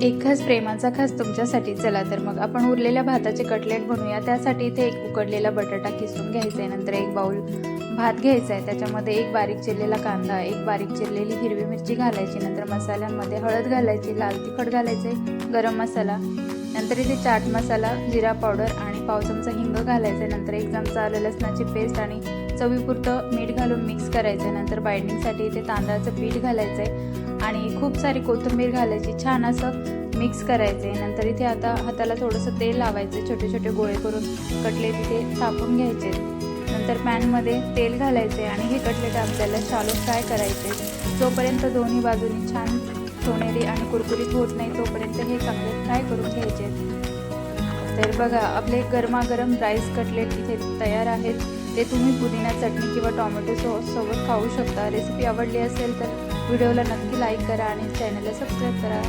एक खास प्रेमाचा खास तुमच्यासाठी. चला तर मग आपण उरलेल्या भाताचे कटलेट बनवूया. त्यासाठी इथे एक उकडलेला बटाटा किसून घ्यायचा आहे, नंतर एक बाउल भात घ्यायचा आहे, त्याच्यामध्ये एक बारीक चिरलेला कांदा, एक बारीक चिरलेली हिरवी मिरची घालायची, नंतर मसाल्यांमध्ये हळद घालायची, लाल तिखट घालायचे, गरम मसाला, नंतर इथे चाट मसाला, जिरा पावडर आणि पाव चमचा हिंग घालायचे, नंतर एक चमचा आलं लसणाची पेस्ट आणि चवीपुरतं मीठ घालून मिक्स करायचं आहे. नंतर बाइंडिंगसाठी इथे तांदळाचं पीठ घालायचं आहे आणि खूप सारी कोथिंबीर घालायची, छान असं मिक्स करायचे. नंतर इथे आता हाताला थोडंसं तेल लावायचं, छोटे छोटे गोळे करून कटलेट इथे थापून घ्यायचे. नंतर पॅनमध्ये तेल घालायचे आणि हे कटलेट आपल्याला शॅलो फ्राय करायचे. जोपर्यंत दोन्ही बाजूनी छान सोनेरी आणि कुरकुरीत होत नाही तोपर्यंत हे चांगले फ्राय करून घ्यायचे. तर बघा आपले गरमागरम राईस कटलेट इथे तयार आहेत. ते तुम्ही पुदिना चटणी किंवा टोमॅटो सॉससोबत खाऊ शकता. रेसिपी आवडली असेल तर व्हिडिओला नक्की लाईक करा आणि चॅनलला सबस्क्राईब करा.